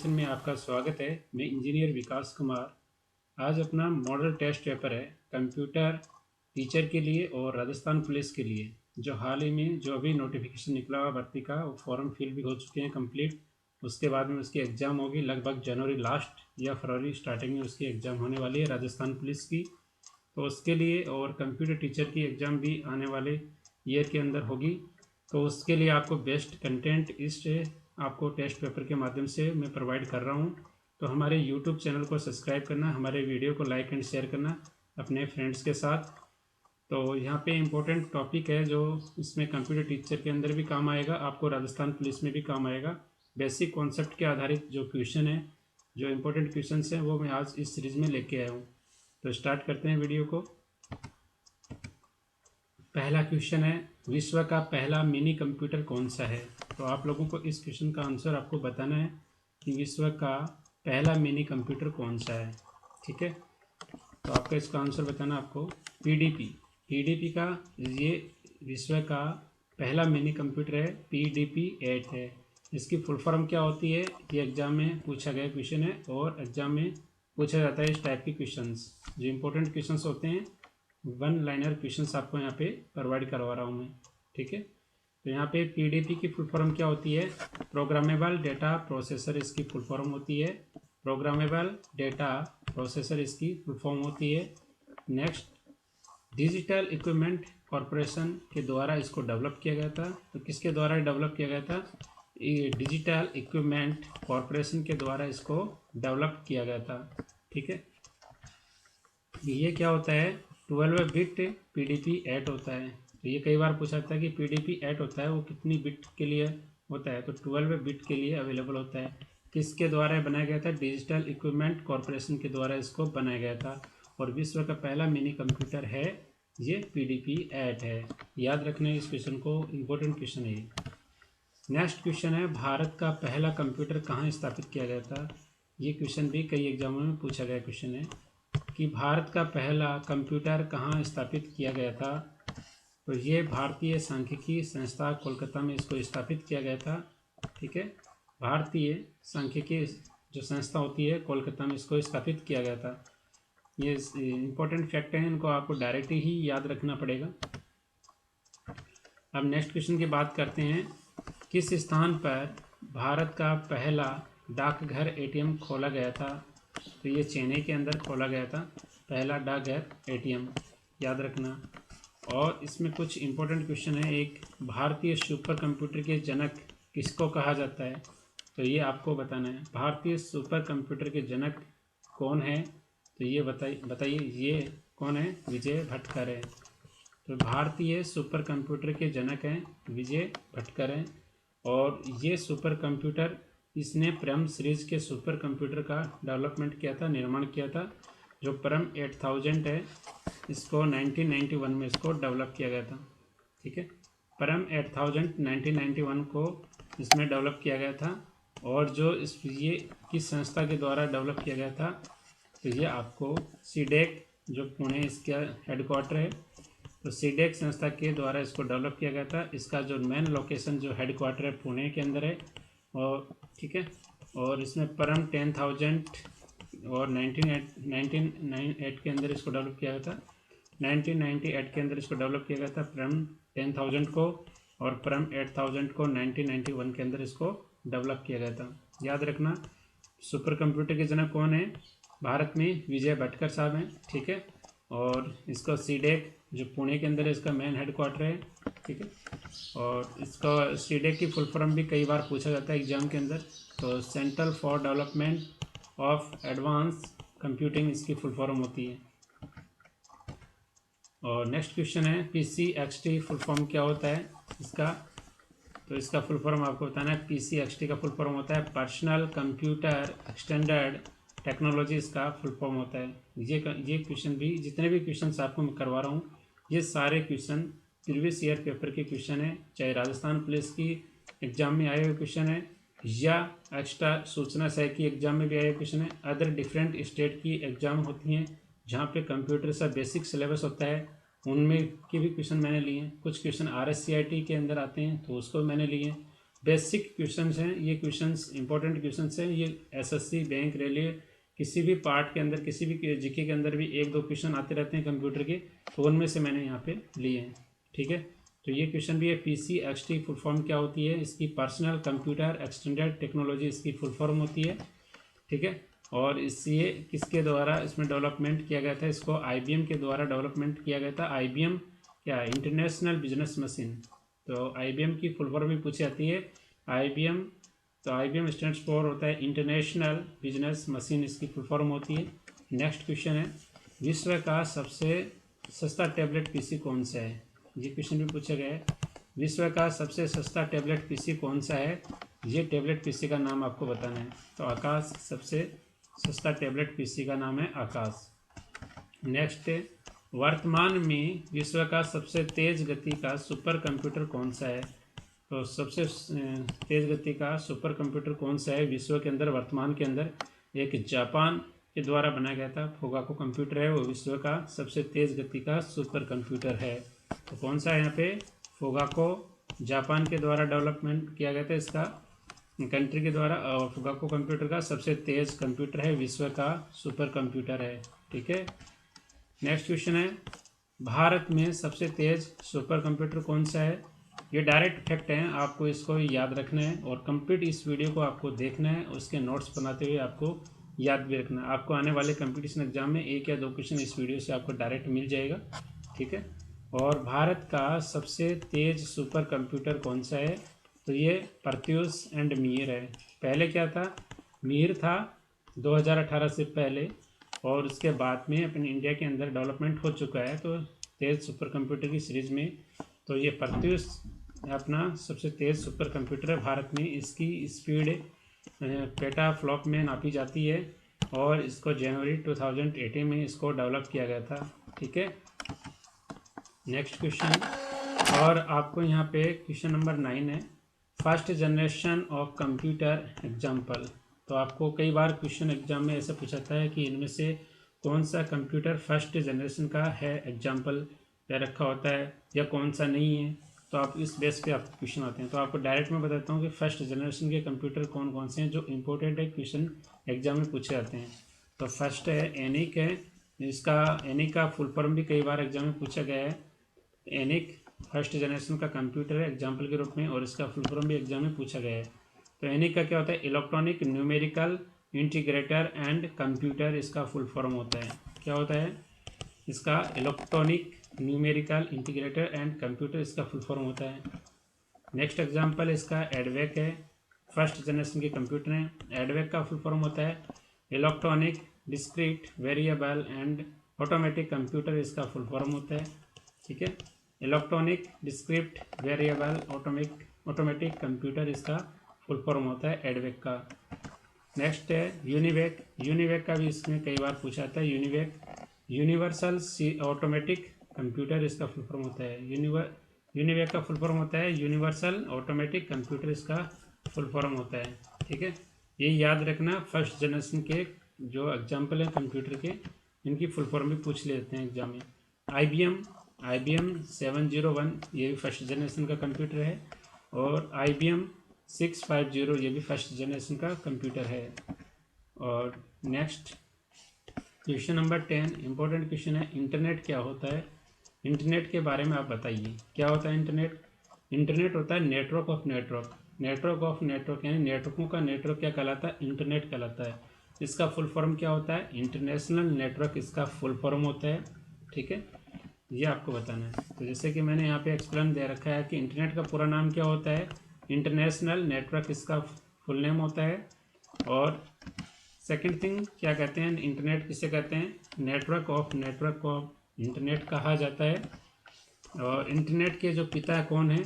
Education में आपका स्वागत है। मैं इंजीनियर विकास कुमार। आज अपना मॉडल टेस्ट पेपर है कंप्यूटर टीचर के लिए और राजस्थान पुलिस के लिए, जो हाल ही में जो अभी नोटिफिकेशन निकला हुआ भर्ती का, वो फॉर्म फिल भी हो चुके हैं कंप्लीट। उसके बाद में उसकी एग्ज़ाम होगी लगभग जनवरी लास्ट या फरवरी स्टार्टिंग में उसकी एग्ज़ाम होने वाली है राजस्थान पुलिस की। तो उसके लिए और कंप्यूटर टीचर की एग्ज़ाम भी आने वाले ईयर के अंदर होगी। तो उसके लिए आपको बेस्ट कंटेंट इस आपको टेस्ट पेपर के माध्यम से मैं प्रोवाइड कर रहा हूँ। तो हमारे यूट्यूब चैनल को सब्सक्राइब करना, हमारे वीडियो को लाइक एंड शेयर करना अपने फ्रेंड्स के साथ। तो यहाँ पे इम्पोर्टेंट टॉपिक है जो इसमें कंप्यूटर टीचर के अंदर भी काम आएगा, आपको राजस्थान पुलिस में भी काम आएगा। बेसिक कॉन्सेप्ट के आधारित जो क्वेश्चन है, जो इम्पोर्टेंट क्वेश्चन हैं, वो मैं आज इस सीरीज़ में लेके आया हूँ। तो स्टार्ट करते हैं वीडियो को। पहला क्वेश्चन है, विश्व का पहला मिनी कंप्यूटर कौन सा है? तो आप लोगों को इस क्वेश्चन का आंसर आपको बताना है कि विश्व का पहला मिनी कंप्यूटर कौन सा है। ठीक है, तो आपका इसका आंसर बताना आपको पीडीपी का ये विश्व का पहला मिनी कंप्यूटर है, PDP-8 है। इसकी फुल फॉर्म क्या होती है, ये एग्जाम में पूछा गया क्वेश्चन है और एग्जाम में पूछा जाता है इस टाइप के क्वेश्चंस। जो इंपॉर्टेंट क्वेश्चंस होते हैं, वन लाइनर क्वेश्चंस आपको यहाँ पे प्रोवाइड करवा रहा हूँ मैं। ठीक है, तो यहाँ पे PDP की फुल फॉर्म क्या होती है? प्रोग्रामेबल डेटा प्रोसेसर इसकी फुल फॉर्म होती है। प्रोग्रामेबल डेटा प्रोसेसर इसकी फुल फॉर्म होती है। नेक्स्ट, डिजिटल इक्विपमेंट कॉरपोरेशन के द्वारा इसको डेवलप किया गया था। तो किसके द्वारा डेवलप किया गया था? डिजिटल इक्विपमेंट कॉरपोरेशन के द्वारा इसको डेवलप किया गया था। ठीक है, ये क्या होता है? 12 बिट PDP-8 होता है। तो ये कई बार पूछा जाता है कि PDP-8 होता है वो कितनी बिट के लिए होता है? तो 12 बिट के लिए अवेलेबल होता है। किसके द्वारा बनाया गया था? डिजिटल इक्विपमेंट कॉरपोरेशन के द्वारा इसको बनाया गया था। और विश्व का पहला मिनी कंप्यूटर है ये PDP-8 है। याद रखने इस क्वेश्चन को, इम्पोर्टेंट क्वेश्चन है ये। नेक्स्ट क्वेश्चन है, भारत का पहला कंप्यूटर कहाँ स्थापित किया गया था? ये क्वेश्चन भी कई एग्जामों में पूछा गया क्वेश्चन है कि भारत का पहला कंप्यूटर कहाँ स्थापित किया गया था। तो ये भारतीय सांख्यिकी संस्था कोलकाता में इसको स्थापित किया गया था। ठीक है, भारतीय सांख्यिकी जो संस्था होती है कोलकाता में इसको स्थापित किया गया था। ये इंपॉर्टेंट फैक्ट हैं, इनको आपको डायरेक्ट ही याद रखना पड़ेगा। अब नेक्स्ट क्वेश्चन की बात करते हैं, किस स्थान पर भारत का पहला डाकघर ATM खोला गया था? तो ये चेन्नई के अंदर खोला गया था पहला डाकघर ATM, याद रखना। और इसमें कुछ इंपॉर्टेंट क्वेश्चन है। एक, भारतीय सुपर कंप्यूटर के जनक किसको कहा जाता है? तो ये आपको बताना है। भारतीय सुपर कंप्यूटर के जनक कौन है? तो ये बताइए ये कौन है? विजय भटकर है। तो भारतीय सुपर कंप्यूटर के जनक हैं विजय भटकर हैं। और ये सुपर कंप्यूटर, इसने परम सीरीज के सुपर कंप्यूटर का डेवलपमेंट किया था, निर्माण किया था। जो परम 8000 है, इसको 1991 में इसको डेवलप किया गया था। ठीक है, परम 8000 1991 को इसमें डेवलप किया गया था। और जो ये किस संस्था के द्वारा डेवलप किया गया था? तो ये आपको सीडेक, जो पुणे इसका हेडक्वार्टर है, तो सीडेक संस्था के द्वारा इसको डेवलप किया गया था। इसका जो मेन लोकेशन, जो हेडक्वार्टर है, पुणे के अंदर है। और ठीक है, और इसमें परम 10000 और 1998 के अंदर इसको डेवलप किया गया था। 1998 के अंदर इसको डेवलप किया गया था परम 10000 को, और परम 8000 को 1991 के अंदर इसको डेवलप किया गया था। याद रखना, सुपर कंप्यूटर के जनक कौन है? भारत में विजय भटकर साहब हैं। ठीक है, और इसका सीडेक जो पुणे के अंदर है, इसका मेन हेडक्वार्टर है। ठीक है, और इसका सीडेक की फुल फॉर्म भी कई बार पूछा जाता है एग्जाम के अंदर। तो central for development of advance computing इसकी फुल फॉर्म होती है। और नेक्स्ट क्वेश्चन है, PCXT फुल फॉर्म क्या होता है इसका? तो इसका फुल फॉर्म आपको बताना है। PCXT का फुल फॉर्म होता है पर्सनल कंप्यूटर एक्सटेंडेड टेक्नोलॉजी, इसका फुल फॉर्म होता है। ये क्वेश्चन भी, जितने भी क्वेश्चन आपको मैं करवा रहा हूँ, ये सारे क्वेश्चन प्रीवियस ईयर पेपर के क्वेश्चन है। चाहे राजस्थान पुलिस की एग्जाम में आए हुए क्वेश्चन है, या एक्स्ट्रा सूचना सह की एग्जाम में भी आए हुए क्वेश्चन है। अदर डिफरेंट स्टेट की एग्जाम होती हैं जहाँ पे कंप्यूटर सा बेसिक सिलेबस होता है, उनमें के भी क्वेश्चन मैंने लिए हैं। कुछ क्वेश्चन RSCIT के अंदर आते हैं तो उसको मैंने लिए हैं। बेसिक क्वेश्चंस हैं, ये क्वेश्चंस इंपॉर्टेंट क्वेश्चंस हैं। ये एसएससी, बैंक, रेलवे, किसी भी पार्ट के अंदर, किसी भी जीके के अंदर भी एक दो क्वेश्चन आते रहते हैं कंप्यूटर के, तो उनमें से मैंने यहाँ पे लिए हैं। ठीक है, तो ये क्वेश्चन भी है। PCXT फुल फॉर्म क्या होती है इसकी? पर्सनल कंप्यूटर एक्सटेंडेड टेक्नोलॉजी इसकी फुल फॉर्म होती है। ठीक है, और इससे किसके द्वारा इसमें डेवलपमेंट किया गया था? इसको IBM के द्वारा डेवलपमेंट किया गया था। IBM क्या? International business machine. तो IBM की फुल फॉर्म भी पूछी जाती है। IBM, तो IBM स्टैंड्स फॉर होता है इंटरनेशनल बिजनेस मशीन, इसकी फुल फॉर्म होती है। नेक्स्ट क्वेश्चन है, विश्व का सबसे सस्ता टैबलेट PC कौन सा है? ये क्वेश्चन भी पूछा गया है। विश्व का सबसे सस्ता टैबलेट PC कौन सा है? ये टैबलेट PC का नाम आपको बताना है। तो आकाश सबसे सस्ता टैबलेट PC का नाम है आकाश। नेक्स्ट, वर्तमान में विश्व का सबसे तेज गति का सुपर कंप्यूटर कौन सा है? तो सबसे तेज गति का सुपर कंप्यूटर कौन सा है विश्व के अंदर? वर्तमान के अंदर एक जापान के द्वारा बनाया गया था फोगाको कंप्यूटर है, वो विश्व का सबसे तेज गति का सुपर कंप्यूटर है। तो कौन सा है यहाँ पे? फोगाको, जापान के द्वारा डेवलपमेंट किया गया था इसका, कंट्री के द्वारा। और फोगाको कंप्यूटर का सबसे तेज कंप्यूटर है, विश्व का सुपर कंप्यूटर है। ठीक है, नेक्स्ट क्वेश्चन है, भारत में सबसे तेज सुपर कंप्यूटर कौन सा है? ये डायरेक्ट फैक्ट है, आपको इसको याद रखना है और कंप्लीट इस वीडियो को आपको देखना है, उसके नोट्स बनाते हुए आपको याद भी रखना है। आपको आने वाले कंपटीशन एग्जाम में एक या दो क्वेश्चन इस वीडियो से आपको डायरेक्ट मिल जाएगा। ठीक है, और भारत का सबसे तेज सुपर कंप्यूटर कौन सा है? तो ये प्रत्यूष एंड मीर है। पहले क्या था? मीर था 2018 से पहले, और उसके बाद में अपने इंडिया के अंदर डेवलपमेंट हो चुका है तो तेज़ सुपर कंप्यूटर की सीरीज़ में। तो ये प्रत्यूष अपना सबसे तेज़ सुपर कंप्यूटर है भारत में। इसकी स्पीड पेटा फ्लॉप में नापी जाती है और इसको जनवरी 2018 में इसको डेवलप किया गया था। ठीक है, नेक्स्ट क्वेश्चन, और आपको यहाँ पे क्वेश्चन नंबर 9 है, first generation of computer example. तो आपको कई बार क्वेश्चन एग्जाम में ऐसा पूछाता है कि इनमें से कौन सा कंप्यूटर फर्स्ट जनरेशन का है, एग्जाम्पल या रखा होता है, या कौन सा नहीं है। तो आप इस बेस पे आपको क्वेश्चन आते हैं। तो आपको डायरेक्ट मैं बताता हूँ कि फर्स्ट जनरेशन के कंप्यूटर कौन कौन से हैं जो इंपॉर्टेंट है, क्वेश्चन एग्जाम में पूछे जाते हैं। तो फर्स्ट है एनिक है, इसका एनिक का फुल फॉर्म भी कई बार एग्जाम में पूछा गया है। एनिक फर्स्ट जनरेशन का कंप्यूटर है एग्जाम्पल के रूप में, और इसका फुल फॉर्म भी एग्जाम में पूछा गया है। तो एनिक का क्या होता है? Electronic numerical integrator and computer, इसका फुल फॉर्म होता है। क्या होता है इसका? Electronic numerical integrator and computer, इसका फुल फॉर्म होता है। नेक्स्ट एग्जाम्पल इसका एडवेक है, फर्स्ट जनरेशन के कंप्यूटर हैं। एडवेक का फुल फॉर्म होता है electronic discrete variable and automatic computer, इसका फुल फॉर्म होता है। ठीक है, electronic describe variable automatic computer, इसका फुल फॉर्म होता है एडवेक का। नेक्स्ट है यूनिवेक। यूनिवेक का भी इसमें कई बार पूछा था। यूनिवेक यूनिवर्सल ऑटोमेटिक कंप्यूटर, इसका फुल फॉर्म होता है। यूनिवेक का फुल फॉर्म होता है यूनिवर्सल ऑटोमेटिक कंप्यूटर, इसका फुल फॉर्म होता है। ठीक है, ये याद रखना, फर्स्ट जनरेशन के जो एग्जाम्पल हैं कंप्यूटर के, इनकी फुल फॉर्म भी पूछ लेते हैं एग्जाम में। IBM 701, ये भी फर्स्ट जनरेशन का कंप्यूटर है, और IBM 650, ये भी फर्स्ट जनरेशन का कंप्यूटर है। और next question number 10 important question है, इंटरनेट क्या होता है? इंटरनेट के बारे में आप बताइए, क्या होता है इंटरनेट? इंटरनेट होता है network of network. Network of network यानी नेटवर्कों का नेटवर्क क्या कहलाता है? इंटरनेट कहलाता है। इसका फुल फॉर्म क्या होता है? इंटरनेशनल नेटवर्क, इसका फुल फॉर्म होता है। ठीक है, ये आपको बताना है। तो जैसे कि मैंने यहाँ पे एक्सप्लेन दे रखा है कि इंटरनेट का पूरा नाम क्या होता है? इंटरनेशनल नेटवर्क, इसका फुल नेम होता है। और सेकंड थिंग क्या कहते हैं? इंटरनेट किसे कहते हैं? नेटवर्क ऑफ इंटरनेट कहा जाता है। और इंटरनेट के जो पिता कौन है?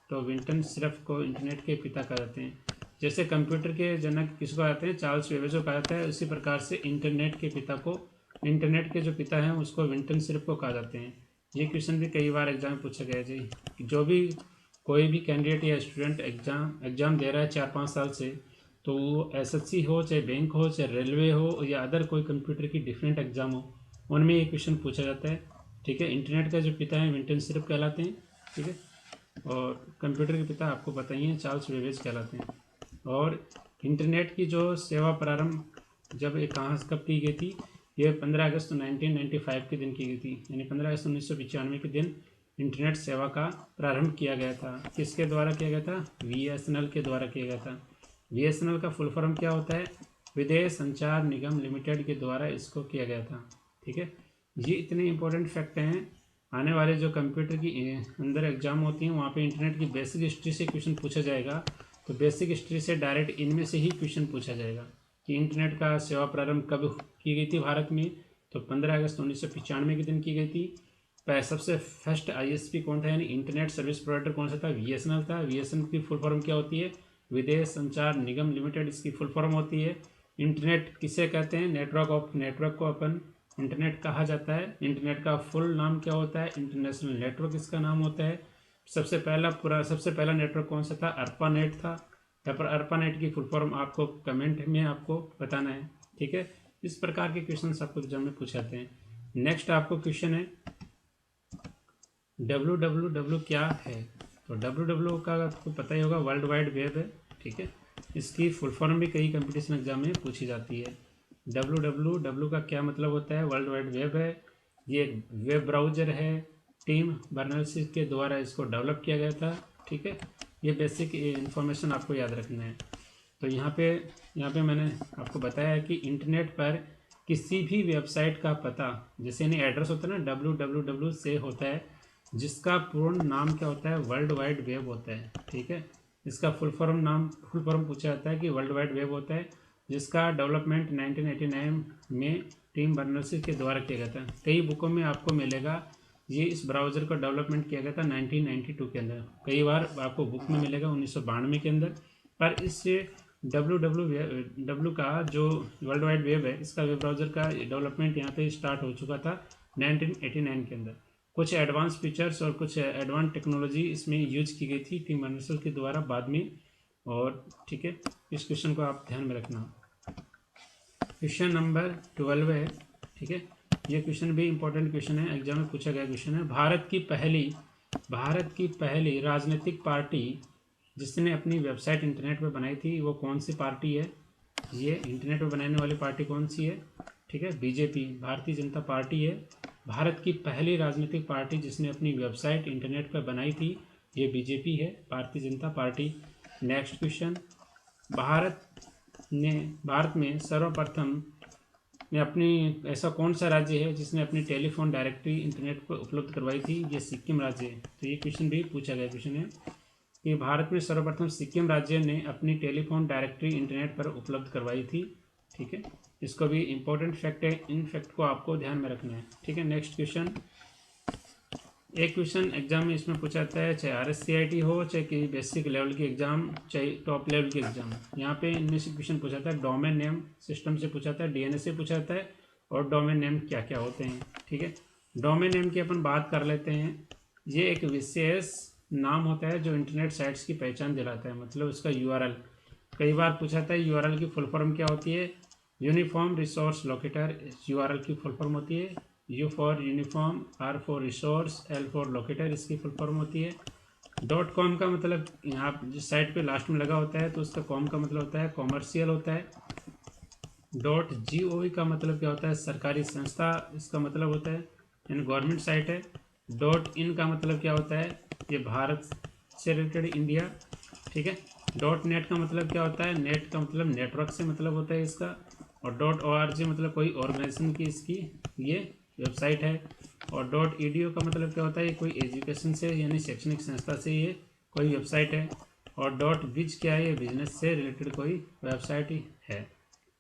तो विंटन सिर्फ को इंटरनेट के पिता कहा जाते हैं। जैसे कंप्यूटर के जनक किसको कहते हैं? चार्ल्स बेबेज को कहा जाता है। उसी प्रकार से इंटरनेट के पिता को, इंटरनेट के जो पिता हैं उसको विंटन सिर्फ को कहा जाते हैं। ये क्वेश्चन भी कई बार एग्जाम में पूछा गया जी। जो भी कोई भी कैंडिडेट या स्टूडेंट एग्जाम दे रहा है 4-5 साल से, तो वो SSC हो, चाहे बैंक हो, चाहे रेलवे हो, या अदर कोई कंप्यूटर की डिफरेंट एग्जाम हो, उनमें ये क्वेश्चन पूछा जाता है। ठीक है, इंटरनेट का जो पिता है विंटन सिर्फ कहलाते हैं। ठीक है, और कंप्यूटर के पिता आपको पता ही है, चार्ल्स बेबेज कहलाते हैं। और इंटरनेट की जो सेवा प्रारंभ जब ये कहाँ कब की गई थी, ये 15 अगस्त 1995 के दिन की गई थी, यानी 15 अगस्त 1995 के दिन इंटरनेट सेवा का प्रारंभ किया गया था। किसके द्वारा किया गया था? बीएसएनएल के द्वारा किया गया था। बीएसएनएल का फुल फॉर्म क्या होता है? विदेश संचार निगम लिमिटेड के द्वारा इसको किया गया था। ठीक है, ये इतने इंपॉर्टेंट फैक्ट हैं। आने वाले जो कंप्यूटर की अंदर एग्जाम होती हैं वहाँ पे इंटरनेट की बेसिक हिस्ट्री से क्वेश्चन पूछा जाएगा, तो बेसिक हिस्ट्री से डायरेक्ट इनमें से ही क्वेश्चन पूछा जाएगा कि इंटरनेट का सेवा प्रारंभ कब की गई थी भारत में, तो 15 अगस्त 1995 के दिन की गई थी। सबसे फर्स्ट आईएसपी कौन था, यानी इंटरनेट सर्विस प्रोवाइडर कौन सा था? बीएसएनएल था। बीएसएनएल की फुल फॉर्म क्या होती है? विदेश संचार निगम लिमिटेड इसकी फुल फॉर्म होती है। इंटरनेट किसे कहते हैं? नेटवर्क को अपन इंटरनेट कहा जाता है। इंटरनेट का फुल नाम क्या होता है? इंटरनेशनल नेटवर्क इसका नाम होता है। सबसे पहला नेटवर्क कौन सा था? अर्पानेट था। यहाँ पर अर्पानेट की फुल फॉर्म आपको कमेंट में आपको बताना है। ठीक है, इस प्रकार के क्वेश्चन आपको एग्जाम में पूछाते हैं। नेक्स्ट आपको क्वेश्चन है www क्या है? तो www का आपको पता ही होगा, वर्ल्ड वाइड वेब है। ठीक है, इसकी फुल फॉर्म भी कई कंपटीशन एग्जाम में पूछी जाती है। www का क्या मतलब होता है? वर्ल्ड वाइड वेब है, ये वेब ब्राउज़र है। टिम बर्नर्स के द्वारा इसको डेवलप किया गया था। ठीक है, ये बेसिक इन्फॉर्मेशन आपको याद रखना है। तो यहाँ पे मैंने आपको बताया है कि इंटरनेट पर किसी भी वेबसाइट का पता, जैसे यानी एड्रेस होता है ना, www से होता है, जिसका पूर्ण नाम क्या होता है? वर्ल्ड वाइड वेब होता है। ठीक है, इसका फुल फॉर्म पूछा जाता है कि वर्ल्ड वाइड वेब होता है, जिसका डेवलपमेंट 1989 में टिम बर्नर्स के द्वारा किया गया था। कई बुकों में आपको मिलेगा ये इस ब्राउज़र का डेवलपमेंट किया गया था 1992 के अंदर, कई बार आपको बुक में मिलेगा 1992 के अंदर। पर इस डब्ल्यू का जो वर्ल्ड वाइड वेब है, इसका वेब ब्राउज़र का डेवलपमेंट यहाँ पे स्टार्ट हो चुका था 1989 के अंदर। कुछ एडवांस फीचर्स और कुछ एडवांस टेक्नोलॉजी इसमें यूज की गई थी टिम बर्नर्स के द्वारा बाद में। और ठीक है, इस क्वेश्चन को आप ध्यान में रखना। क्वेश्चन नंबर 12 है। ठीक है, ये क्वेश्चन भी इंपॉर्टेंट क्वेश्चन है, एग्जाम में पूछा गया क्वेश्चन है। भारत की पहली राजनीतिक पार्टी जिसने अपनी वेबसाइट इंटरनेट पर बनाई थी, वो कौन सी पार्टी है? ये इंटरनेट पर बनाने वाली पार्टी कौन सी है? ठीक है, बीजेपी, भारतीय जनता पार्टी है। भारत की पहली राजनीतिक पार्टी जिसने अपनी वेबसाइट इंटरनेट पर बनाई थी, ये बीजेपी है, Bharatiya Janata party. Next question, Bharat में सर्वप्रथम ने अपनी ऐसा कौन सा राज्य है जिसने अपनी टेलीफोन डायरेक्टरी इंटरनेट पर उपलब्ध करवाई थी? ये सिक्किम राज्य है। तो ये क्वेश्चन भी पूछा गया क्वेश्चन है कि भारत में सर्वप्रथम सिक्किम राज्य ने अपनी टेलीफोन डायरेक्टरी इंटरनेट पर उपलब्ध करवाई थी। ठीक है, इसको भी इंपॉर्टेंट फैक्ट है, इन फैक्ट को आपको ध्यान में रखना है। ठीक है, नेक्स्ट क्वेश्चन, एक क्वेश्चन एग्जाम में इसमें पूछा जाता है, चाहे RSCIT हो, चाहे कि बेसिक लेवल की एग्जाम, चाहे टॉप लेवल की एग्जाम, यहाँ पे इनमें से क्वेश्चन पूछा जाता है डोमेन नेम सिस्टम से पूछा जाता है, DNS से पूछा जाता है, और डोमेन नेम क्या क्या होते हैं। ठीक है, डोमेन नेम की अपन बात कर लेते हैं। ये एक विशेष नाम होता है जो इंटरनेट साइट्स की पहचान दिलाता है, मतलब उसका URL। कई बार पूछा जाता है URL की फुल फॉर्म क्या होती है? यूनिफॉर्म रिसोर्स लोकेटर URL की फुल फॉर्म होती है। U for uniform, R for resource, L for locator इसकी फुल फॉर्म होती है। .com का मतलब यहाँ जिस साइट पे लास्ट में लगा होता है तो उसका कॉम का मतलब होता है कॉमर्शियल होता है। .gov का मतलब क्या होता है? सरकारी संस्था इसका मतलब होता है, यानी गवर्नमेंट साइट है। .in का मतलब क्या होता है? ये भारत से रिलेटेड इंडिया। ठीक है, .net का मतलब क्या होता है? नेट का मतलब नेटवर्क से मतलब होता है इसका। और .org मतलब कोई ऑर्गेनाइजेशन की इसकी ये वेबसाइट है। और .edu का मतलब क्या होता है? ये कोई एजुकेशन से यानी शैक्षणिक संस्था से ये कोई वेबसाइट है। और .biz क्या है? ये बिजनेस से रिलेटेड कोई वेबसाइट ही है।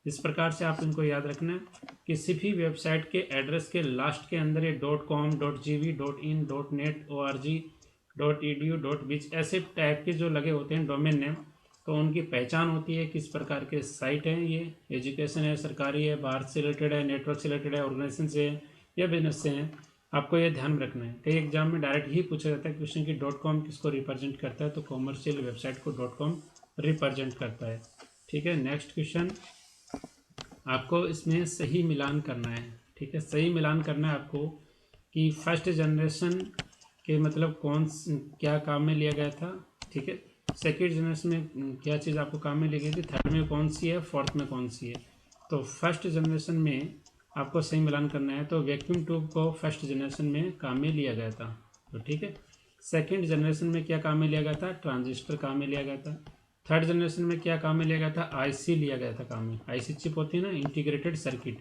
इस प्रकार से आप इनको याद रखना, किसी भी वेबसाइट के एड्रेस के लास्ट के अंदर ये .com, .gv, .in, .net, org, .edu, .biz ऐसे टाइप के जो लगे होते हैं डोमेन नेम, तो उनकी पहचान होती है किस प्रकार के साइट हैं, ये एजुकेशन है, सरकारी है, भारत से रिलेटेड है, नेटवर्क से रिलेटेड है, ऑर्गेनाइजेशन से है या बिजनेस से हैं। आपको ये ध्यान में रखना है। कई एग्जाम में डायरेक्ट ही पूछा जाता है क्वेश्चन की .com किसको रिप्रेजेंट करता है, तो कॉमर्शियल वेबसाइट को .com रिप्रेजेंट करता है। ठीक है, नेक्स्ट क्वेश्चन, आपको इसमें सही मिलान करना है। ठीक है, सही मिलान करना है आपको कि फर्स्ट जनरेशन कि मतलब क्या काम में लिया गया था, ठीक है। सेकेंड जनरेशन में क्या चीज़ आपको काम में ली गई थी, थर्ड में कौन सी है, फोर्थ में कौन सी है। तो फर्स्ट जनरेशन में आपको सही मिलान करना है, तो वैक्यूम ट्यूब को फर्स्ट जनरेशन में काम में लिया गया था, तो ठीक है। सेकेंड जनरेशन में क्या काम में लिया गया था, ट्रांजिस्टर काम में लिया गया था। थर्ड जनरेशन में क्या काम में लिया गया था, आईसी लिया गया था काम में। आईसी चिप होती है ना, इंटीग्रेटेड सर्किट।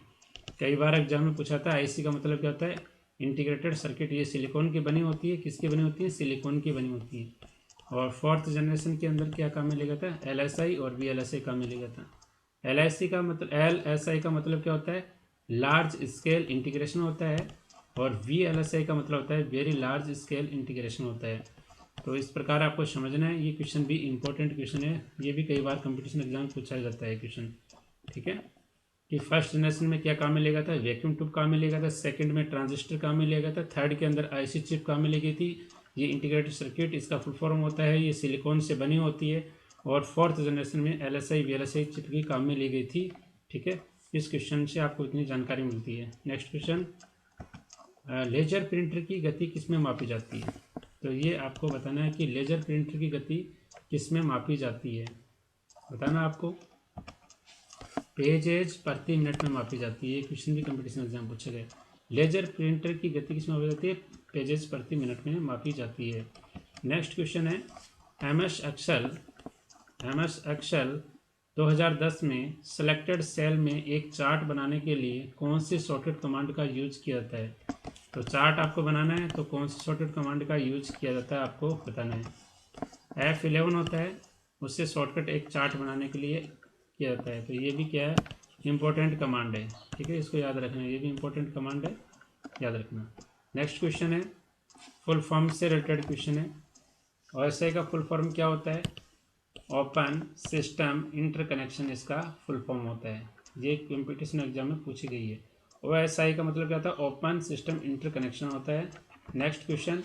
कई बार एग्जाम में पूछा था आईसी का मतलब क्या होता है, इंटीग्रेटेड सर्किट। ये सिलिकॉन की बनी होती है, किसकी बनी होती है, सिलिकॉन की बनी होती है। और फोर्थ जनरेशन के अंदर क्या काम में लिया गया था, एलएसआई और वीएलएसआई काम में लिया गया था। एलएसआई का मतलब क्या होता है, लार्ज स्केल इंटीग्रेशन होता है, और वीएलएसआई का मतलब होता है वेरी लार्ज स्केल इंटीग्रेशन होता है। तो इस प्रकार आपको समझना है। ये क्वेश्चन भी इंपॉर्टेंट क्वेश्चन है, ये भी कई बार कंपटीशन एग्जाम पूछा जाता है क्वेश्चन, ठीक है। कि फर्स्ट जनरेशन में क्या काम में लिया गया था, वैक्यूम ट्यूब काम में लिया गया था। सेकंड में ट्रांजिस्टर काम में लिया गया था। थर्ड के अंदर आईसी चिप काम में ली गई थी। ये इंटीग्रेटेड सर्किट, इसका फुल फॉर्म होता है, ये सिलिकॉन से बनी होती है। और फोर्थ जनरेशन में एलएसआई वीएलएसआई चिप की काम में ली गई थी, ठीक है। इस क्वेश्चन से आपको इतनी जानकारी मिलती है। नेक्स्ट क्वेश्चन, लेजर प्रिंटर की गति किस में मापी जाती है। तो ये आपको बताना है कि लेजर प्रिंटर की गति किस में मापी जाती है, बताना आपको। पेजेज प्रति मिनट में मापी जाती है, ये क्वेश्चन भी कंपटीशन एग्जाम पूछे गए। लेजर प्रिंटर की गति किस में मापी जाती है, पेजेज प्रति मिनट में मापी जाती है। नेक्स्ट क्वेश्चन है, एमएस एक्सेल 2010 में सिलेक्टेड सेल में एक चार्ट बनाने के लिए कौन सी शॉर्टकट कमांड का यूज किया जाता है। तो चार्ट आपको बनाना है, तो कौन सी शॉर्टकट कमांड का यूज किया जाता है आपको बताना है। F11 होता है, उससे शॉर्टकट एक चार्ट बनाने के लिए किया जाता है। तो ये भी क्या है, इंपॉर्टेंट कमांड है, ठीक है, इसको याद रखना, ये भी इंपॉर्टेंट कमांड है, याद रखना। नेक्स्ट क्वेश्चन है, फुल फॉर्म से रिलेटेड क्वेश्चन है। OSI का फुल फॉर्म क्या होता है, ओपन सिस्टम इंटरकनेक्शन इसका फुल फॉर्म होता है। ये कंपटीशन एग्जाम में पूछी गई है। OSI का मतलब क्या होता है, ओपन सिस्टम इंटरकनेक्शन होता है। नेक्स्ट क्वेश्चन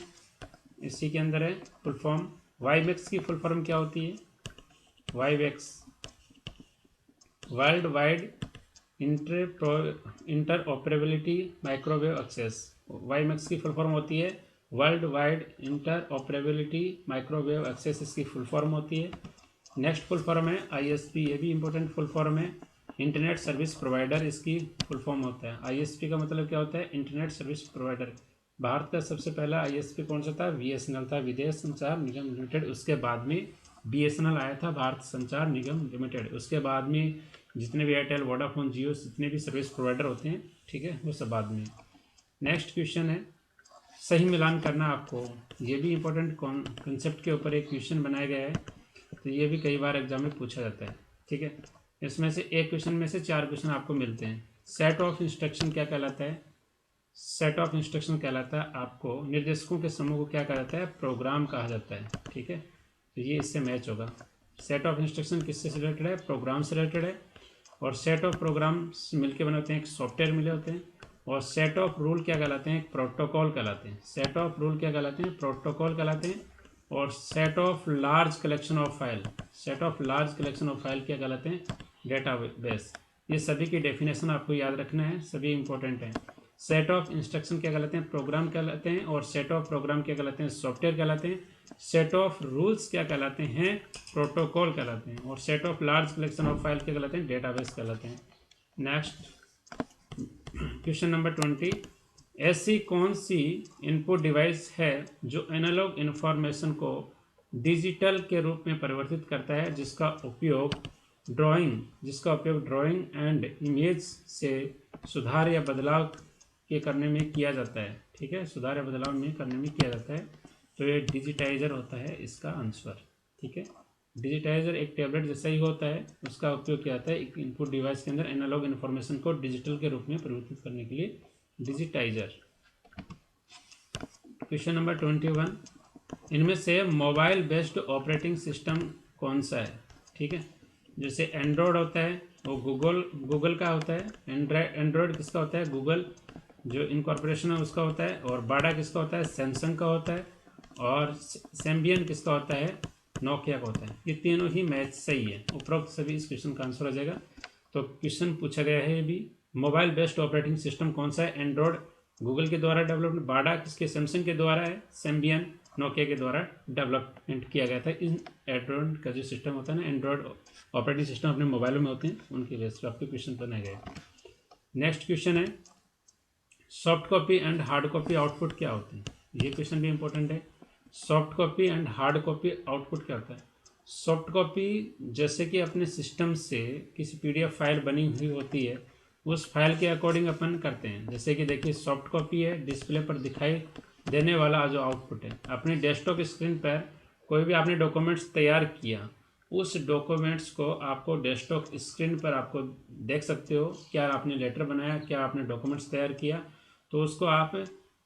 इसी के अंदर है, फुल फॉर्म वाईमैक्स की फुल फॉर्म क्या होती है, WiMAX world wide interoperability microwave access. WiMAX की फुल फॉर्म होती है world wide interoperability microwave access, इसकी फुल फॉर्म होती है। नेक्स्ट फुल फॉर्म है ISP, ये भी इंपॉर्टेंट फुल फॉर्म है, इंटरनेट सर्विस प्रोवाइडर, इसकी फुल फॉर्म होता है। ISP का मतलब क्या होता है, इंटरनेट सर्विस प्रोवाइडर। भारत का सबसे पहला ISP कौन सा था, BSNL था, विदेश संचार निगम लिमिटेड। उसके बाद में BSNL आया था, भारत संचार निगम लिमिटेड। उसके बाद में जितने भी एयरटेल, वोडाफोन, जियो, जितने भी सर्विस प्रोवाइडर होते हैं, ठीक है, वो सब बाद में। नेक्स्ट क्वेश्चन है, सही मिलान करना आपको, ये भी इंपॉर्टेंट कॉन्सेप्ट के ऊपर एक क्वेश्चन बनाया गया है, तो ये भी कई बार एग्जाम में पूछा जाता है, ठीक है। इसमें से एक क्वेश्चन में से 4 क्वेश्चन आपको मिलते हैं। सेट ऑफ इंस्ट्रक्शन क्या कहलाता है, सेट ऑफ इंस्ट्रक्शन कहलाता है आपको निर्देशकों के समूह को क्या कहा जाता है, प्रोग्राम कहा जाता है, ठीक है। तो ये इससे मैच होगा। सेट ऑफ इंस्ट्रक्शन किससे रिलेटेड है, प्रोग्राम से रिलेटेड है। और सेट ऑफ प्रोग्राम्स मिलकर बने होते हैं, एक सॉफ्टवेयर मिले होते हैं। और सेट ऑफ रूल क्या कहलाते हैं, एक प्रोटोकॉल कहलाते हैं। सेट ऑफ रूल क्या कहलाते हैं, प्रोटोकॉल कहलाते हैं। और set of large collection of file, set of large collection of file क्या कहलाते हैं, डेटाबेस। ये सभी की डेफिनेशन आपको याद रखना है, सभी इंपॉर्टेंट हैं। सेट ऑफ इंस्ट्रक्शन क्या कहलाते हैं, प्रोग्राम कहलाते हैं। और सेट ऑफ प्रोग्राम क्या कहलाते हैं, सॉफ्टवेयर कहलाते हैं। सेट ऑफ रूल्स क्या कहलाते हैं, प्रोटोकॉल कहलाते हैं। और set of large collection of file क्या कहलाते हैं, डेटाबेस कहलाते हैं। नेक्स्ट क्वेश्चन नंबर 20, ऐसी कौन सी इनपुट डिवाइस है जो एनालॉग इन्फॉर्मेशन को डिजिटल के रूप में परिवर्तित करता है, जिसका उपयोग ड्राइंग एंड इमेज से सुधार या बदलाव के करने में किया जाता है, ठीक है, सुधार या बदलाव में करने में किया जाता है। तो ये डिजिटाइजर होता है इसका आंसर, ठीक है। डिजिटाइजर एक टैबलेट जैसा ही होता है, उसका उपयोग किया जाता है एक इनपुट डिवाइस के अंदर एनालॉग इन्फॉर्मेशन को डिजिटल के रूप में परिवर्तित करने के लिए, डिजिटाइजर। क्वेश्चन नंबर 21, इनमें से मोबाइल बेस्ड ऑपरेटिंग सिस्टम कौन सा है, ठीक है। जैसे एंड्रॉयड होता है वो गूगल का होता है, एंड्रॉयड किसका होता है, गूगल जो इनकॉर्पोरेशन है उसका होता है। और बाडा किसका होता है, सैमसंग का होता है। और सैम्बियन किसका होता है, नोकिया का होता है। ये तीनों ही मैच सही है, उपरोक्त सभी इस क्वेश्चन का आंसर आ जाएगा। तो क्वेश्चन पूछा गया है ये भी, मोबाइल बेस्ड ऑपरेटिंग सिस्टम कौन सा है, एंड्रॉयड गूगल के द्वारा डेवलप्ड, बाडा किसके, सैमसंग के द्वारा है, सैम्बियन नोकिया के द्वारा डेवलपमेंट किया गया था। इन एंड्रॉयड का जो सिस्टम होता है ना, एंड्रॉयड ऑपरेटिंग सिस्टम अपने मोबाइलों में होते हैं, उनके बेस पर आपके क्वेश्चन बनाए गए। नेक्स्ट क्वेश्चन है soft copy and hard copy output क्या होते हैं। ये क्वेश्चन भी इंपॉर्टेंट है। Soft copy and hard copy output क्या होता है। सॉफ्ट कॉपी जैसे कि अपने सिस्टम से किसी पीडीएफ फाइल बनी हुई होती है, उस फाइल के अकॉर्डिंग अपन करते हैं। जैसे कि देखिए सॉफ्ट कॉपी है, डिस्प्ले पर दिखाई देने वाला जो आउटपुट है। अपने डेस्कटॉप स्क्रीन पर कोई भी आपने डॉक्यूमेंट्स तैयार किया, उस डॉक्यूमेंट्स को आपको डेस्कटॉप स्क्रीन पर आपको देख सकते हो। क्या आपने लेटर बनाया, क्या आपने डॉक्यूमेंट्स तैयार किया, तो उसको आप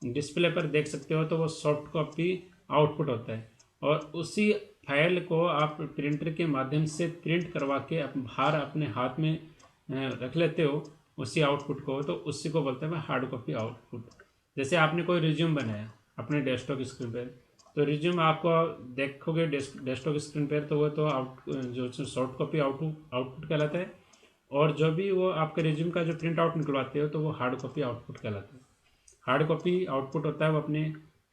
डिस्प्ले पर देख सकते हो, तो वो सॉफ्ट कॉपी आउटपुट होता है। और उसी फाइल को आप प्रिंटर के माध्यम से प्रिंट करवा के बाहर अपने हाथ में रख लेते हो उसी आउटपुट को, तो उसी को बोलते हैं हार्ड कॉपी आउटपुट। जैसे आपने कोई रिज्यूम बनाया अपने डेस्कटॉप स्क्रीन पर, तो रिज्यूम आपको देखोगे डेस्कटॉप स्क्रीन पर, तो वो तो जो सॉफ्ट कॉपी आउटपुट कहलाता है। और जो भी वो आपके रिज्यूम का जो प्रिंट आउट निकलवाते हो, तो वो हार्ड कॉपी आउटपुट कहलाता है। हार्ड कॉपी आउटपुट होता है वो अपने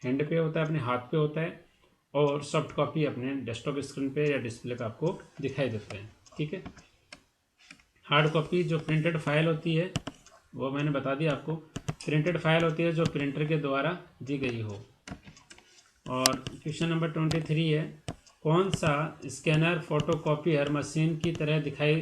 हैंड पे होता है, अपने हाथ पे होता है। और सॉफ्ट कॉपी अपने डेस्कटॉप स्क्रीन पे या डिस्प्ले पे आपको दिखाई देता है। ठीक है। हार्ड कॉपी जो प्रिंटेड फाइल होती है, वो मैंने बता दिया आपको। प्रिंटेड फाइल होती है जो प्रिंटर के द्वारा दी गई हो। और क्वेश्चन नंबर 23 है कौन सा स्कैनर फोटोकॉपियर मशीन की तरह दिखाई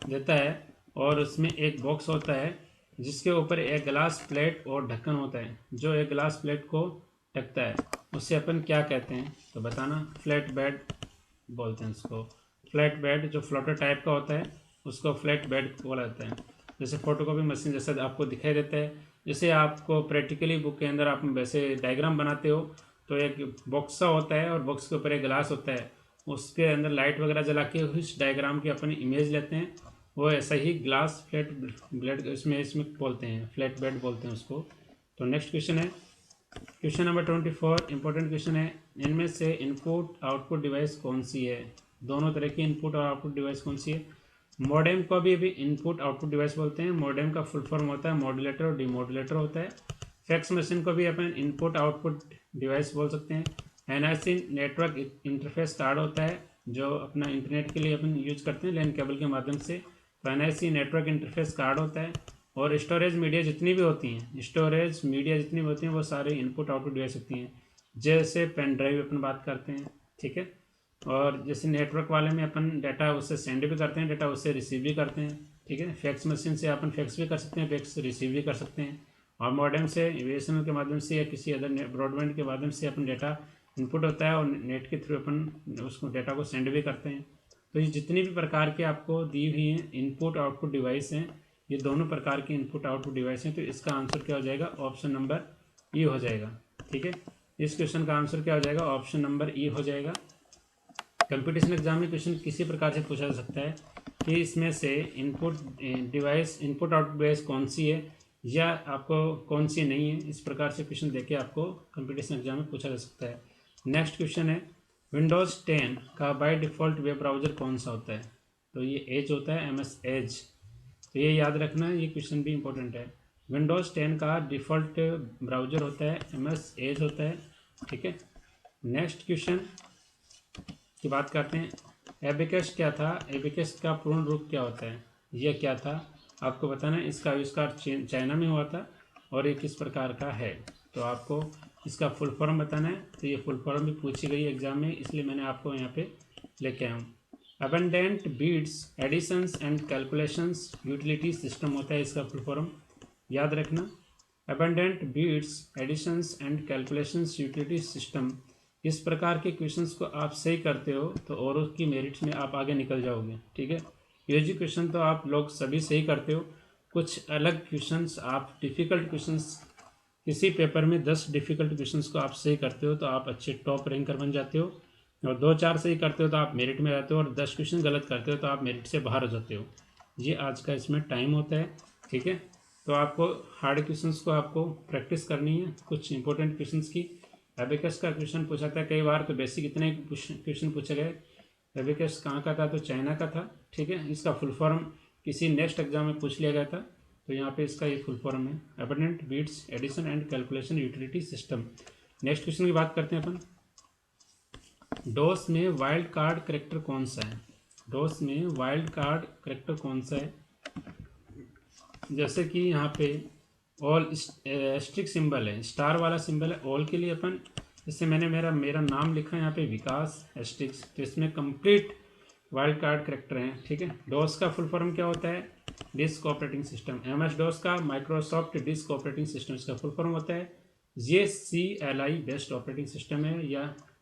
देता है और उसमें एक बॉक्स होता है जिसके ऊपर एक ग्लास प्लेट और ढक्कन होता है। जो एक ग्लास प्लेट को ढकता है उसे अपन क्या कहते हैं, तो बताना। फ्लैट बेड बोलते हैं उसको। फ्लैट बेड जो फ्लोटर टाइप का होता है उसको फ्लैट बेड बोला जाता है। जैसे फोटोकॉपी मशीन जैसा आपको दिखाई देता है, जैसे आपको प्रैक्टिकली बुक के अंदर आप वैसे डायग्राम बनाते हो, तो एक बॉक्स सा होता है और बॉक्स के ऊपर एक ग्लास होता है, उसके अंदर लाइट वगैरह जला के उस डायग्राम की अपन इमेज लेते हैं। वो ऐसा ही ग्लास फ्लैट ब्लेड इसमें बोलते हैं, फ्लैट बेड बोलते हैं उसको। तो नेक्स्ट क्वेश्चन है क्वेश्चन नंबर 24 इंपॉर्टेंट क्वेश्चन है। इनमें से इनपुट आउटपुट डिवाइस कौन सी है। दोनों तरह की इनपुट और आउटपुट डिवाइस कौन सी है। मॉडेम को भी इनपुट आउटपुट डिवाइस बोलते हैं। मॉडेम का फुल फॉर्म होता है मॉड्यूलेटर और डीमॉड्यूलेटर होता है। फैक्स मशीन को भी अपन इनपुट आउटपुट डिवाइस बोल सकते हैं। एनआईसी नेटवर्क इंटरफेस कार्ड होता है जो अपना इंटरनेट के लिए अपन यूज करते हैं लैन केबल के माध्यम से, तो एनआईसी नेटवर्क इंटरफेस कार्ड होता है। और स्टोरेज मीडिया जितनी भी होती हैं, स्टोरेज मीडिया जितनी भी होती हैं, वो सारे इनपुट आउटपुट डिवाइस होती हैं। जैसे पेन ड्राइव अपन बात करते हैं, ठीक है। और जैसे नेटवर्क वाले में अपन डाटा उससे सेंड भी करते हैं, डाटा उससे रिसीव भी करते हैं, ठीक है। फैक्स मशीन से अपन फैक्स भी कर सकते हैं, फैक्स रिसीव भी कर सकते हैं। और मॉडेम से बीएसएनएल के माध्यम से या किसी अदर ब्रॉडबैंड के माध्यम से अपन डाटा इनपुट होता है और नेट के थ्रू अपन उसको डाटा को सेंड भी करते हैं। तो ये जितनी भी प्रकार के आपको दी हुई हैं इनपुट आउटपुट डिवाइस हैं, ये दोनों प्रकार की इनपुट आउटपुट डिवाइस हैं। तो इसका आंसर क्या हो जाएगा, ऑप्शन नंबर ई हो जाएगा। ठीक है, इस क्वेश्चन का आंसर क्या हो जाएगा, ऑप्शन नंबर ई हो जाएगा। कंपटीशन एग्जाम में क्वेश्चन किसी प्रकार से पूछा जा सकता है कि इसमें से input device input output device कौन सी है या आपको कौन सी नहीं है। इस प्रकार से क्वेश्चन देके आपको कंपटीशन एग्जाम में पूछा जा सकता है। नेक्स्ट क्वेश्चन है विंडोज़ 10 का बाय डिफ़ॉल्ट वेब ब्राउज़र कौन सा होता है। तो ये एज होता है, MS एज। तो ये याद रखना, ये क्वेश्चन भी इंपॉर्टेंट है। विंडोज़ 10 का डिफ़ॉल्ट ब्राउज़र होता है MS एज होता है। ठीक है, नेक्स्ट क्वेश्चन की बात करते हैं। एबेकस क्या था, एबेकस का पूर्ण रूप क्या होता है, यह क्या था आपको बताना है। इसका आविष्कार चाइना में हुआ था और ये किस प्रकार का है, तो आपको इसका फुल फॉर्म बताना है। तो ये फुल फॉर्म भी पूछी गई एग्जाम में, इसलिए मैंने आपको यहाँ पे लेके आया हूँ। Abundant beats additions and calculations utility system होता है इसका फुल फॉर्म, याद रखना। Abundant beats additions and calculations utility system. इस प्रकार के क्वेश्चंस को आप सही करते हो तो और उसकी मेरिट्स में आप आगे निकल जाओगे। ठीक है, यूजी क्वेश्चन तो आप लोग सभी सही करते हो, कुछ अलग क्वेश्चंस आप डिफ़िकल्ट क्वेश्चंस, किसी पेपर में 10 डिफ़िकल्ट क्वेश्चंस को आप सही करते हो तो आप अच्छे टॉप रैंकर बन जाते हो, और 2-4 सही करते हो तो आप मेरिट में रहते हो, और 10 क्वेश्चन गलत करते हो तो आप मेरिट से बाहर हो जाते हो। ये आज का इसमें टाइम होता है। ठीक है, तो आपको हार्ड क्वेश्चंस को आपको प्रैक्टिस करनी है, कुछ इंपॉर्टेंट क्वेश्चंस की। एबेकस का क्वेश्चन पूछा था कई बार, तो बेसिक इतने क्वेश्चन पूछे गए। एबेकस कहाँ का था, तो चाइना का था। ठीक है, इसका फुल फॉर्म किसी नेक्स्ट एग्जाम में पूछ लिया गया था। तो यहाँ पे इसका ये फुल फॉर्म है abundant bits addition and calculation utility system. Next question की बात करते हैं अपन। डोस में वाइल्ड कार्ड करेक्टर कौन सा है? डोस में वाइल्ड कार्ड करेक्टर कौन सा है? जैसे कि यहाँ पे ऑल एस्ट्रिक सिंबल है, स्टार वाला सिंबल है ऑल के लिए अपन, जैसे मैंने मेरा नाम लिखा है यहाँ पे विकास एस्ट्रिक्स, तो इसमें कंप्लीट वाइल्ड कार्ड करेक्टर हैं। ठीक है। डोस का फुल फॉर्म क्या होता है? Disk operating system. MS डोस का माइक्रोसॉफ्ट डिस्क ऑपरेटिंग सिस्टम इसका फुल फॉर्म होता है। CLI बेस्ड ऑपरेटिंग सिस्टम है, या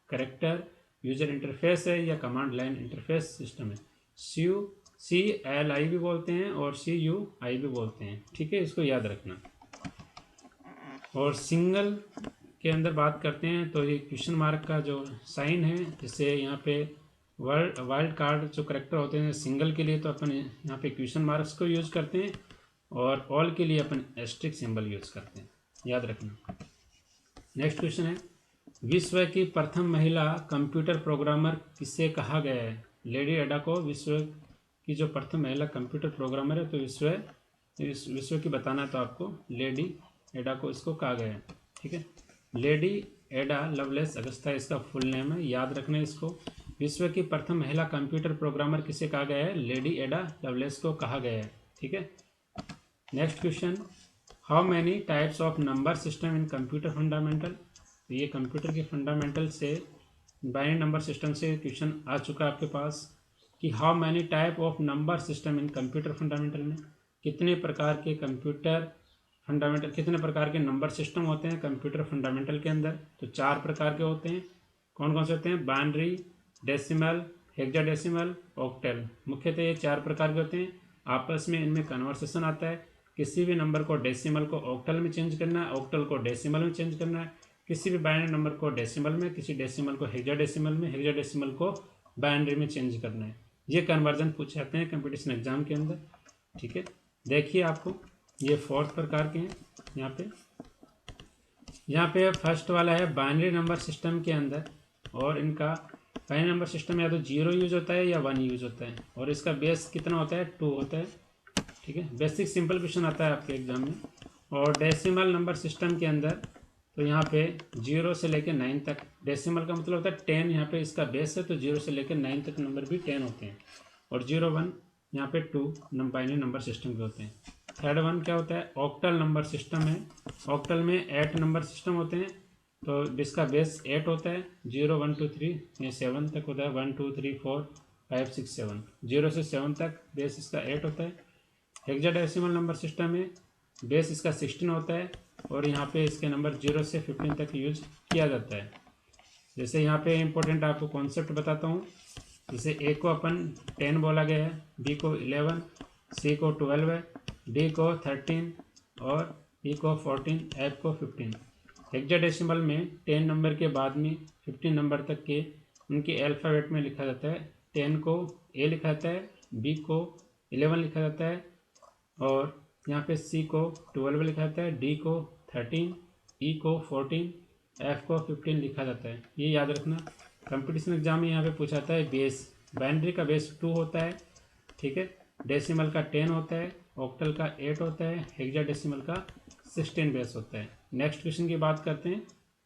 करेक्टर यूजर इंटरफेस है, या कमांड लाइन इंटरफेस सिस्टम है। CLI भी बोलते हैं और CUI भी बोलते हैं। ठीक है, इसको याद रखना। और सिंगल के अंदर बात करते हैं तो ये क्वेश्चन मार्क का जो साइन है, जिससे यहाँ पे वाइल्ड कार्ड जो करेक्टर होते हैं सिंगल के लिए तो अपन यहाँ पे क्वेश्चन मार्क्स को यूज़ करते हैं, और ऑल के लिए अपन एस्ट्रिक सिंबल यूज़ करते हैं, याद रखना। नेक्स्ट क्वेश्चन है, विश्व की प्रथम महिला कंप्यूटर प्रोग्रामर किसे कहा गया है? लेडी एडा को विश्व की जो प्रथम महिला कंप्यूटर प्रोग्रामर है, तो विश्व की बताना है तो आपको लेडी एडा को इसको कहा गया है। ठीक है, लेडी एडा लवलेस अगस्ता इसका फुल नेम है, याद रखना इसको। विश्व की प्रथम महिला कंप्यूटर प्रोग्रामर किसे कहा गया है? लेडी एडा लवलेस को कहा गया है। ठीक है। Next question, how many types of number system in computer fundamental? ये कंप्यूटर के फंडामेंटल से बाइनरी नंबर सिस्टम से क्वेश्चन आ चुका है आपके पास कि how many type of number system in computer fundamental में कितने प्रकार के कंप्यूटर फंडामेंटल, कितने प्रकार के नंबर सिस्टम होते हैं कंप्यूटर फंडामेंटल के अंदर? तो 4 प्रकार के होते हैं। कौन कौन से होते हैं? Binary, decimal, hexadecimal, octal. मुख्यतः ये 4 प्रकार के होते हैं। आपस में इनमें कन्वर्सेशन आता है। किसी भी नंबर को डेसिमल को ऑक्टल में चेंज करना है, ऑक्टल को डेसिमल में चेंज करना है। किसी भी बाइनरी नंबर को डेसिमल में, किसी डेसिमल को हेक्साडेसिमल में, हेक्साडेसिमल को बाइनरी में चेंज करना है। ये कन्वर्जन पूछे जाते हैं कंपटीशन एग्जाम के अंदर। ठीक है, देखिए आपको ये 4th प्रकार के हैं। यहाँ पे फर्स्ट वाला है बाइनरी नंबर सिस्टम के अंदर, और इनका बाइनरी नंबर सिस्टम या तो 0 यूज होता है या 1 यूज होता है, और इसका बेस कितना होता है? 2 होता है। ठीक है, बेसिक सिंपल क्वेश्चन आता है आपके एग्जाम में। और डेसिमल नंबर सिस्टम के अंदर तो यहाँ पे 0 से लेकर 9 तक, डेसिमल का मतलब होता है 10, यहाँ पे इसका बेस है तो 0 से लेकर 9 तक नंबर भी 10 होते हैं। और 0, 1 यहाँ पे 2 बाइनरी नंबर सिस्टम के होते हैं। थर्ड वन क्या होता है? ऑक्टल नंबर सिस्टम है। ऑक्टल में 8 नंबर सिस्टम होते हैं, तो जिसका बेस 8 होता है। 0, 1, 2, 3 ये 7 तक होता है। 1, 2, 3, 4, 5, 6, 7, 0 से 7 तक बेस इसका 8 होता है। हेक्साडेसिमल नंबर सिस्टम में बेस इसका 16 होता है, और यहाँ पे इसके नंबर 0 से 15 तक यूज किया जाता है। जैसे यहाँ पे इंपॉर्टेंट आपको कॉन्सेप्ट बताता हूँ। जैसे ए को अपन 10 बोला गया है, बी को 11, सी को 12 है, डी को 13 और ई को 14, एफ को 15। हेक्साडेसिमल में 10 नंबर के बाद में 15 नंबर तक के उनके अल्फ़ाबेट में लिखा जाता है। 10 को ए लिखा जाता है, बी को 11 लिखा जाता है, और यहाँ पे सी को 12 लिखा जाता है, डी को 13, ई को 14, एफ को 15 लिखा जाता है। ये याद रखना। कंपटीशन एग्जाम में यहाँ पे पूछा जाता है बेस, बाइनरी का बेस 2 होता है। ठीक है, डेसिमल का 10 होता है, ऑक्टल का 8 होता है, हेक्साडेसिमल का 16 बेस होता है। नेक्स्ट क्वेश्चन की बात करते हैं।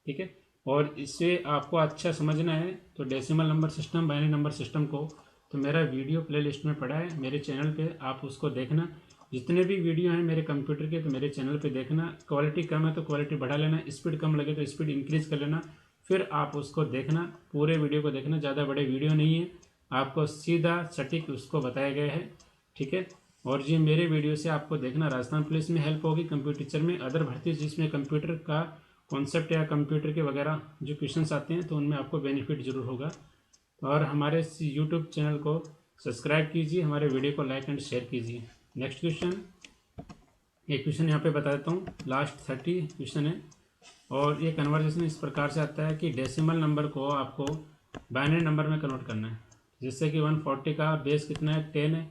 ठीक है, और इससे आपको अच्छा समझना है तो decimal number system, binary number system को तो मेरा वीडियो प्लेलिस्ट में पड़ा है मेरे चैनल पे, आप उसको देखना। जितने भी वीडियो हैं मेरे कंप्यूटर के तो मेरे चैनल पे देखना। क्वालिटी कम है तो क्वालिटी बढ़ा लेना, स्पीड कम लगे तो स्पीड इंक्रीज कर लेना, फिर आप उसको देखना, पूरे वीडियो को देखना। ज़्यादा बड़े वीडियो नहीं है, आपको सीधा सटीक उसको बताया गया है। ठीक है, और ये मेरे वीडियो से आपको देखना, राजस्थान पुलिस में हेल्प होगी, कंप्यूटर टीचर में, अदर भर्ती जिसमें कंप्यूटर का कॉन्सेप्ट या कंप्यूटर के वगैरह जो क्वेश्चंस आते हैं तो उनमें आपको बेनिफिट जरूर होगा। और हमारे यूट्यूब चैनल को सब्सक्राइब कीजिए, हमारे वीडियो को लाइक एंड शेयर कीजिए। नेक्स्ट क्वेश्चन, एक क्वेश्चन यहाँ पे बता देता हूँ, लास्ट 30 क्वेश्चन है, और ये कन्वर्सेशन इस प्रकार से आता है कि डेसिमल नंबर को आपको बाइनरी नंबर में कन्वर्ट करना है। जैसे कि 140 का बेस कितना है? 10 है,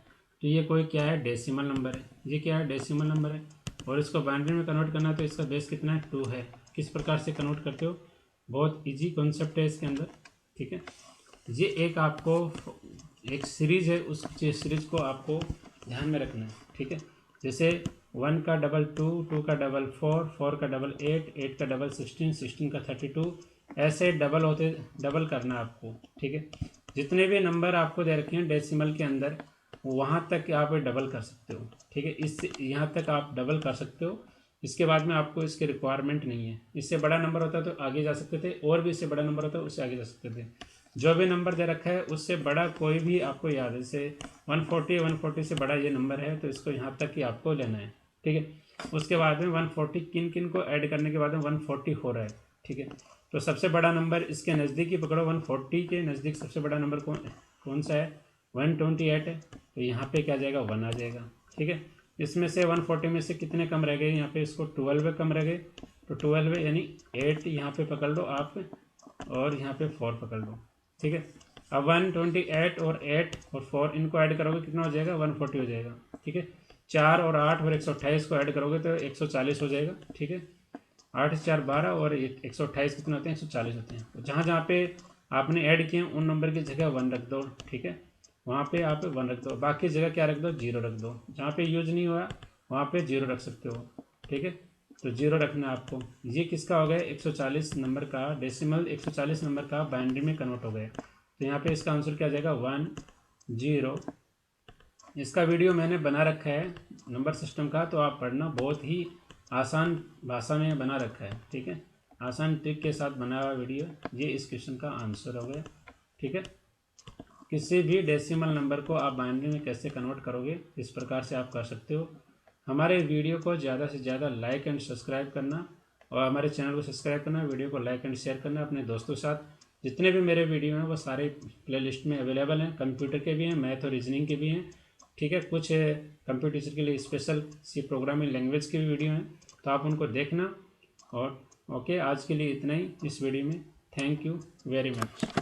तो ये कोई क्या है? डेसिमल नंबर है। ये क्या है? डेसिमल नंबर है, और इसको बाइनरी में कन्वर्ट करना है तो इसका बेस कितना है? 2 है। किस प्रकार से कन्वर्ट करते हो? बहुत ईजी कॉन्सेप्ट है इसके अंदर। ठीक है, ये एक आपको एक सीरीज है, उस सीरीज को आपको ध्यान में रखना है। ठीक है, जैसे 1 का डबल 2, 2 का डबल 4, 4 का डबल 8, 8 का डबल 16, 16 का 32, ऐसे डबल करना आपको, ठीक है। जितने भी नंबर आपको दे रखे हैं डेसिमल के अंदर वहाँ तक आप डबल कर सकते हो, ठीक है। इससे यहाँ तक आप डबल कर सकते हो, इसके बाद में आपको इसकी रिक्वायरमेंट नहीं है। इससे बड़ा नंबर होता तो आगे जा सकते थे, और भी इससे बड़ा नंबर होता उससे आगे जा सकते थे। जो भी नंबर दे रखा है उससे बड़ा कोई भी आपको याद है, जैसे 140, 140 से बड़ा ये नंबर है तो इसको यहाँ तक ही आपको लेना है, ठीक है। उसके बाद में 140 किन किन को ऐड करने के बाद में 140 हो रहा है, ठीक है। तो सबसे बड़ा नंबर इसके नज़दीक ही पकड़ो, 140 के नज़दीक सबसे बड़ा नंबर कौन सा है, 128 है। तो यहाँ पे क्या जाएगा, 1 आ जाएगा, ठीक है। इसमें से 140 में से कितने कम रह गए, यहाँ पे इसको 12 कम रह गए, तो 12 यानी 8 यहाँ पे पकड़ लो आप, और यहाँ पे 4 पकड़ लो, ठीक है। अब 128 और 8 और 4 इनको ऐड करोगे कितना हो जाएगा, 140 हो जाएगा, ठीक है। 4 और 8 और 128 को ऐड करोगे तो 140 हो जाएगा, ठीक है। 8 4 12 और 128 कितने होते हैं, 140 होते हैं। तो जहाँ जहाँ पे आपने ऐड किए उन नंबर की जगह 1 रख दो, ठीक है। वहाँ पे आप 1 रख दो, बाकी जगह क्या रख दो, 0 रख दो। जहाँ पे यूज नहीं हुआ वहाँ पे 0 रख सकते हो, ठीक है। तो 0 रखना है आपको। ये किसका हो गया, 140 नंबर का डेसिमल, 140 नंबर का बाइनरी में कन्वर्ट हो गया। तो यहाँ पे इसका आंसर क्या जाएगा, 1 0। इसका वीडियो मैंने बना रखा है नंबर सिस्टम का, तो आप पढ़ना, बहुत ही आसान भाषा में बना रखा है, ठीक है। आसान ट्रिक के साथ बना हुआ वीडियो। ये इस क्वेश्चन का आंसर हो गया, ठीक है। किसी भी डेसिमल नंबर को आप बाइनरी में कैसे कन्वर्ट करोगे, इस प्रकार से आप कर सकते हो। हमारे वीडियो को ज़्यादा से ज़्यादा लाइक एंड सब्सक्राइब करना, और हमारे चैनल को सब्सक्राइब करना, वीडियो को लाइक एंड शेयर करना अपने दोस्तों के साथ। जितने भी मेरे वीडियो हैं वो सारे प्लेलिस्ट में अवेलेबल हैं, कंप्यूटर के भी हैं, मैथ और रीजनिंग के भी हैं, ठीक है। कुछ कंप्यूटर टीचर के लिए स्पेशल सी प्रोग्रामिंग लैंग्वेज के भी वीडियो हैं, तो आप उनको देखना। और ओके, आज के लिए इतना ही इस वीडियो में। Thank you very much.